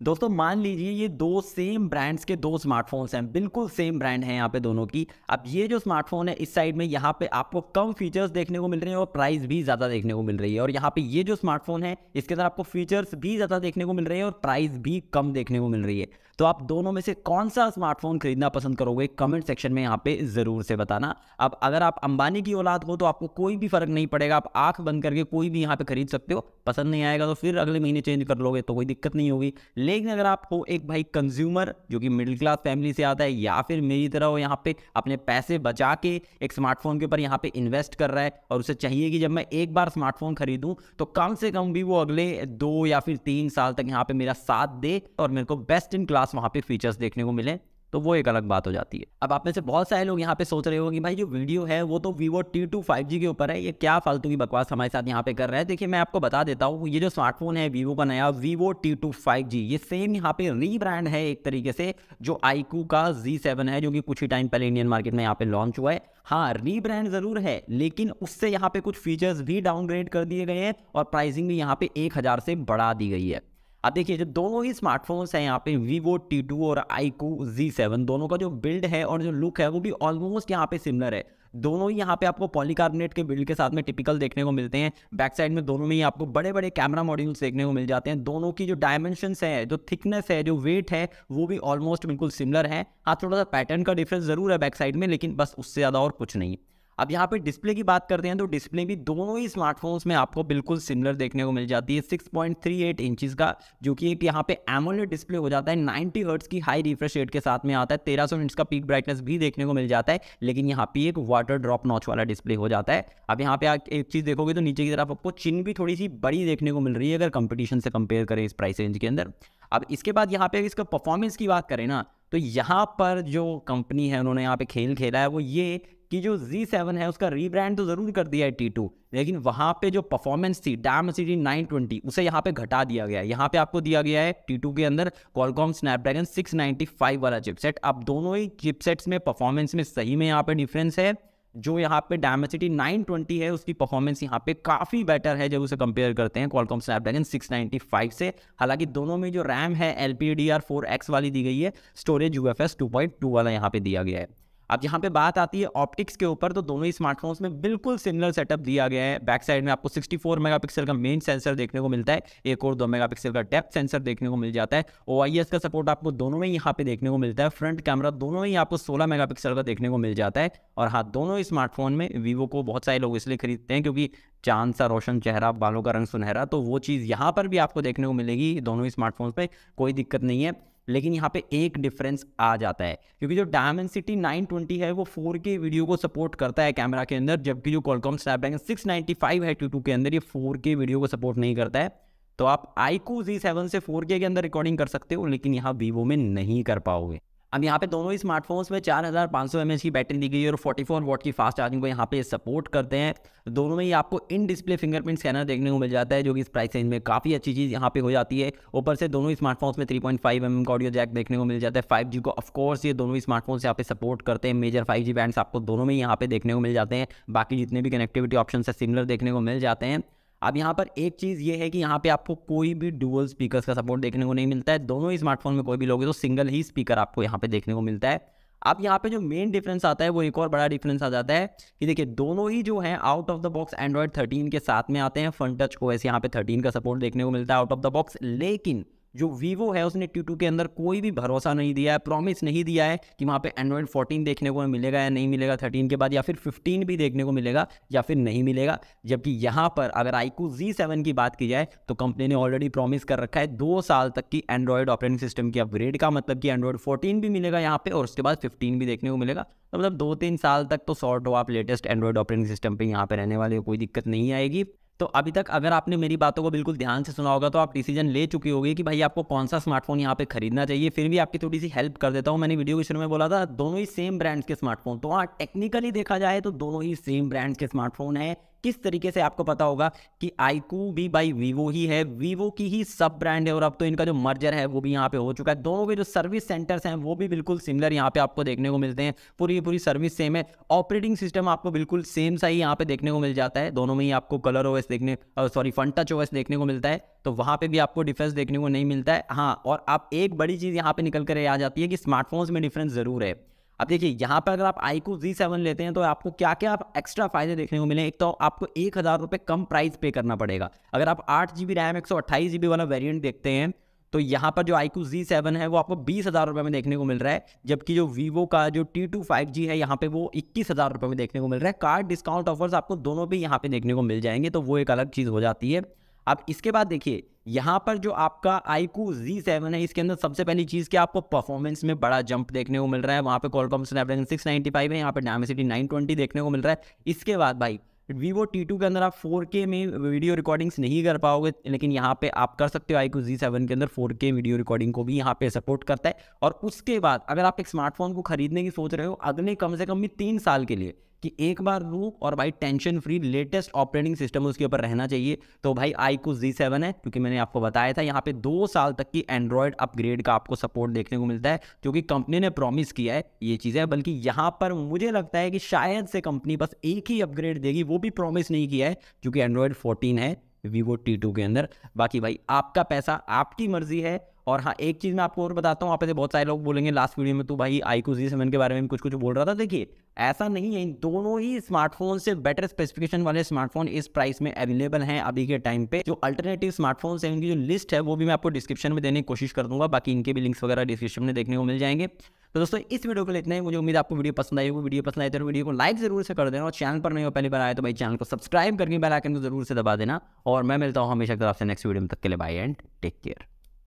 दोस्तों मान लीजिए ये दो सेम ब्रांड्स के दो स्मार्टफोन्स हैं, बिल्कुल सेम ब्रांड है यहाँ पे दोनों की। अब ये जो स्मार्टफोन है इस साइड में यहाँ पे आपको कम फीचर्स देखने को मिल रहे हैं और प्राइस भी ज़्यादा देखने को मिल रही है, और यहाँ पे ये जो स्मार्टफोन है इसके अंदर आपको फीचर्स भी ज़्यादा देखने को मिल रहे हैं और प्राइस भी कम देखने को मिल रही है। तो आप दोनों में से कौन सा स्मार्टफोन खरीदना पसंद करोगे, कमेंट सेक्शन में यहाँ पे ज़रूर से बताना। अब अगर आप अंबानी की औलाद हो तो आपको कोई भी फर्क नहीं पड़ेगा, आप आंख बंद करके कोई भी यहाँ पे खरीद सकते हो। पसंद नहीं आएगा तो फिर अगले महीने चेंज कर लोगे तो कोई दिक्कत नहीं होगी। लेकिन अगर आप हो एक भाई कंज्यूमर जो कि मिडिल क्लास फैमिली से आता है, या फिर मेरी तरह हो यहाँ पे अपने पैसे बचा के एक स्मार्टफोन के ऊपर यहाँ पे इन्वेस्ट कर रहा है और उसे चाहिए कि जब मैं एक बार स्मार्टफोन खरीदूं तो कम से कम भी वो अगले 2 या फिर 3 साल तक यहाँ पे मेरा साथ दे और मेरे को बेस्ट इन क्लास वहाँ पे फीचर्स देखने को मिले, तो वो एक अलग बात हो जाती है। अब आप में से बहुत सारे लोग यहाँ पे सोच रहे हो कि भाई जो वीडियो है वो तो Vivo T2 5G के ऊपर है, ये क्या फालतू की बकवास हमारे साथ यहाँ पे कर रहा है। देखिए मैं आपको बता देता हूँ, ये जो स्मार्टफोन है Vivo का नया Vivo T2 5G, ये सेम यहाँ पे रीब्रांड है एक तरीके से जो iQOO का Z7 है, जो कि कुछ ही टाइम पहले इंडियन मार्केट में यहाँ पे लॉन्च हुआ है। हाँ, रीब्रांड जरूर है लेकिन उससे यहाँ पे कुछ फीचर्स भी डाउनग्रेड कर दिए गए हैं और प्राइसिंग भी यहाँ पे 1000 से बढ़ा दी गई है। अब देखिए जो दोनों ही स्मार्टफोन्स हैं यहाँ पे Vivo T2 और iQOO Z7, दोनों का जो बिल्ड है और जो लुक है वो भी ऑलमोस्ट यहाँ पे सिमिलर है। दोनों ही यहाँ पे आपको पॉलीकार्बोनेट के बिल्ड के साथ में टिपिकल देखने को मिलते हैं। बैक साइड में दोनों में ही आपको बड़े बड़े कैमरा मॉड्यूल्स देखने को मिल जाते हैं। दोनों की जो डायमेंशंस है, जो थिकनेस है, जो वेट है, वो भी ऑलमोस्ट बिल्कुल सिमिलर है। हाँ, थोड़ा सा पैटर्न का डिफरेंस जरूर है बैक साइड में, लेकिन बस उससे ज़्यादा और कुछ नहीं। अब यहाँ पे डिस्प्ले की बात करते हैं तो डिस्प्ले भी दोनों ही स्मार्टफोन्स में आपको बिल्कुल सिमिलर देखने को मिल जाती है। 6.38 इंचेस का जो कि एक यहाँ पे एमोलेड डिस्प्ले हो जाता है। 90 हर्ट्ज की हाई रिफ्रेश रेट के साथ में आता है। 1300 निट्स का पीक ब्राइटनेस भी देखने को मिल जाता है, लेकिन यहाँ पे एक वाटर ड्रॉप नॉच वाला डिस्प्ले हो जाता है। अब यहाँ पे आप एक चीज़ देखोगे तो नीचे की तरफ आपको चिन भी थोड़ी सी बड़ी देखने को मिल रही है अगर कंपटीशन से कंपेयर करें इस प्राइस रेंज के अंदर। अब इसके बाद यहाँ पे इसका परफॉर्मेंस की बात करें ना, तो यहाँ पर जो कंपनी है उन्होंने यहाँ पे खेल खेला है वो ये कि जो Z7 है उसका रीब्रांड तो ज़रूर कर दिया है T2, लेकिन वहाँ पे जो परफॉर्मेंस थी Dimensity 920 उसे यहाँ पे घटा दिया गया है। यहाँ पे आपको दिया गया है T2 के अंदर Qualcomm Snapdragon 695 वाला चिपसेट। अब दोनों ही चिपसेट्स में परफॉर्मेंस में सही में यहाँ पे डिफरेंस है। जो यहाँ पे Dimensity 920 है उसकी परफॉर्मेंस यहाँ पे काफ़ी बेटर है जब उसे कंपेयर करते हैं Qualcomm Snapdragon 695 से। हालांकि दोनों में जो रैम है LPDDR4X वाली दी गई है, स्टोरेज UFS 2.2 वाला यहाँ पे दिया गया है। अब यहाँ पे बात आती है ऑप्टिक्स के ऊपर, तो दोनों ही स्मार्टफोन्स में बिल्कुल सिमिलर सेटअप दिया गया है। बैक साइड में आपको 64 मेगापिक्सल का मेन सेंसर देखने को मिलता है, एक और 2 मेगापिक्सल का डेप्थ सेंसर देखने को मिल जाता है। OIS का सपोर्ट आपको दोनों में यहाँ पे देखने को मिलता है। फ्रंट कैमरा दोनों ही आपको 16 मेगापिक्सल का देखने को मिल जाता है। और हाँ, दोनों ही स्मार्टफोन में Vivo को बहुत सारे लोग इसलिए खरीदते हैं क्योंकि चांद सा रोशन चेहरा, बालों का रंग सुनहरा, तो वो चीज़ यहाँ पर भी आपको देखने को मिलेगी दोनों ही स्मार्टफोन्स पे, कोई दिक्कत नहीं है। लेकिन यहाँ पे एक डिफरेंस आ जाता है क्योंकि जो Dimensity 920 है वो 4K वीडियो को सपोर्ट करता है कैमरा के अंदर, जबकि जो Qualcomm Snapdragon 695 है T2 के अंदर ये 4K वीडियो को सपोर्ट नहीं करता है। तो आप iQOO Z7 से 4K के अंदर रिकॉर्डिंग कर सकते हो, लेकिन यहाँ Vivo में नहीं कर पाओगे। अब यहाँ पे दोनों ही स्मार्टफोन्स में 4500 mAh की बैटरी दी गई है और 44 वॉट की फास्ट चार्जिंग को यहाँ पे सपोर्ट करते हैं। दोनों में ही आपको इन डिस्प्ले फिंगरप्रिंट स्कैनर देखने को मिल जाता है, जो कि इस प्राइस रेंज में काफ़ी अच्छी चीज़ यहाँ पे हो जाती है। ऊपर से दोनों ही स्मार्टफोन्स में 3.5 mm का ऑडियो जैक देखने को मिल जाता है। 5G को ऑफकोर्स ये दोनों ही स्मार्टफोन्स यहाँ पे सपोर्ट करते हैं। मेजर 5G बैंड्स आपको दोनों में ही यहाँ पे देखने को मिल जाते हैं। बाकी जितने भी कनेक्टिविटी ऑप्शन है सिमिलर देखने को मिल जाते हैं। अब यहाँ पर एक चीज़ ये है कि यहाँ पे आपको कोई भी डुअल स्पीकर्स का सपोर्ट देखने को नहीं मिलता है। दोनों ही स्मार्टफोन में कोई भी लोगे तो सिंगल ही स्पीकर आपको यहाँ पे देखने को मिलता है। अब यहाँ पे जो मेन डिफरेंस आता है वो एक और बड़ा डिफरेंस आ जाता है कि देखिए दोनों ही जो है out of the box Android 13 के साथ में आते हैं। फ्रंट टच OS यहाँ पे 13 का सपोर्ट देखने को मिलता है आउट ऑफ द बॉक्स। लेकिन जो Vivo है उसने T2 के अंदर कोई भी भरोसा नहीं दिया है, प्रॉमिस नहीं दिया है कि वहाँ पे एंड्रॉयड 14 देखने को मिलेगा या नहीं मिलेगा 13 के बाद, या फिर 15 भी देखने को मिलेगा या फिर नहीं मिलेगा। जबकि यहाँ पर अगर iQOO Z7 की बात की जाए तो कंपनी ने ऑलरेडी प्रॉमिस कर रखा है 2 साल तक की एंड्रॉयड ऑपरेटिंग सिस्टम की अपग्रेड का, मतलब कि एंड्रॉयड 14 भी मिलेगा यहाँ पे और उसके बाद 15 भी देखने को मिलेगा। तो मतलब 2-3 साल तक तो सॉर्ट हो आप लेटेस्ट एंड्रॉयड ऑपरेटिंग सिस्टम पर यहाँ पे रहने वाले, कोई दिक्कत नहीं आएगी। तो अभी तक अगर आपने मेरी बातों को बिल्कुल ध्यान से सुना होगा तो आप डिसीजन ले चुकी होगी कि भाई आपको कौन सा स्मार्टफोन यहाँ पे खरीदना चाहिए। फिर भी आपकी थोड़ी सी हेल्प कर देता हूँ। मैंने वीडियो के शुरू में बोला था दोनों ही सेम ब्रांड्स के स्मार्टफोन, तो हाँ टेक्निकली देखा जाए तो दोनों ही सेम ब्रांड्स के स्मार्टफोन है। किस तरीके से आपको पता होगा कि iQOO भी भाई वीवो ही है, वीवो की ही सब ब्रांड है और अब तो इनका जो मर्जर है वो भी यहाँ पे हो चुका है। दोनों के जो सर्विस सेंटर्स हैं वो भी बिल्कुल सिमिलर यहाँ पे आपको देखने को मिलते हैं, पूरी सर्विस सेम है। ऑपरेटिंग सिस्टम आपको बिल्कुल सेम सा ही यहाँ पे देखने को मिल जाता है, दोनों में ही आपको Color OS Funtouch OS देखने को मिलता है, तो वहाँ पे भी आपको डिफरेंस देखने को नहीं मिलता है। हाँ, और आप एक बड़ी चीज़ यहाँ पे निकल कर आ जाती है कि स्मार्टफोन्स में डिफरेंस ज़रूर है। अब देखिए यहाँ पर अगर आप iQOO Z7 लेते हैं तो आपको क्या क्या एक्स्ट्रा फायदे देखने को मिले। एक तो आपको 1,000 रुपये कम प्राइस पे करना पड़ेगा। अगर आप 8 GB रैम 128 GB वाला वेरिएंट देखते हैं तो यहाँ पर जो iQOO Z7 है वो आपको 20,000 रुपये में देखने को मिल रहा है, जबकि जो वीवो का जो T2 5G है यहाँ पे वो 21,000 रुपये में देखने को मिल रहा है। कार्ड डिस्काउंट ऑफर्स आपको दोनों भी यहाँ पे देखने को मिल जाएंगे, तो वो एक अलग चीज़ हो जाती है। अब इसके बाद देखिए यहाँ पर जो आपका iQOO Z7 है इसके अंदर सबसे पहली चीज़ कि आपको परफॉर्मेंस में बड़ा जंप देखने को मिल रहा है। वहाँ पे Qualcomm Snapdragon 695 है, यहाँ पे Dimensity 920 देखने को मिल रहा है। इसके बाद भाई Vivo T2 के अंदर आप 4K में वीडियो रिकॉर्डिंग्स नहीं कर पाओगे, लेकिन यहाँ पे आप कर सकते हो। iQOO Z7 के अंदर 4K वीडियो रिकॉर्डिंग को भी यहाँ पे सपोर्ट करता है। और उसके बाद अगर आप एक स्मार्टफोन को खरीदने की सोच रहे हो अगले कम से कम भी 3 साल के लिए कि एक बार लूँ और भाई tension free latest operating system उसके ऊपर रहना चाहिए, तो भाई iQOO Z7 है, क्योंकि मैंने आपको बताया था यहाँ पे 2 साल तक की एंड्रॉयड अपग्रेड का आपको सपोर्ट देखने को मिलता है, जो कि कंपनी ने प्रॉमिस किया है ये चीज़ें। बल्कि यहाँ पर मुझे लगता है कि शायद से कंपनी बस एक ही अपग्रेड देगी, वो भी प्रॉमिस नहीं किया है, क्योंकि एंड्रॉयड 14 है Vivo T2 के अंदर। बाकी भाई आपका पैसा आपकी मर्जी है। और हाँ, एक चीज़ मैं आपको और बताता हूँ, आप ऐसे बहुत सारे लोग बोलेंगे लास्ट वीडियो में तो भाई iQOO Z7 के बारे में कुछ बोल रहा था। देखिए ऐसा नहीं है, इन दोनों ही स्मार्टफोन से बेटर स्पेसिफिकेशन वाले स्मार्टफोन इस प्राइस में अवेलेबल हैं अभी के टाइम पे। जो अल्टरनेटिव स्मार्टफोन्स हैं उनकी जो लिस्ट है वो भी मैं आपको डिस्क्रिप्शन में देने की कोशिश कर दूंगा, बाकी इनके भी लिंक्स वगैरह डिस्क्रिप्शन में देखने को मिल जाएंगे। तो दोस्तों इस वीडियो को लिए इतना ही। मुझे उम्मीद आपको वीडियो पसंद आई होगी। वीडियो पसंद आए तो वीडियो को लाइक जरूर से कर देना, और चैनल पर नहीं हो पहली बार आए तो भाई चैनल को सब्सक्राइब करके बेल आइकन को जरूर से दबा देना। और मैं मिलता हूँ हमेशा आपसे नेक्स्ट वीडियो में, तक के लिए बाय एंड टेक केयर।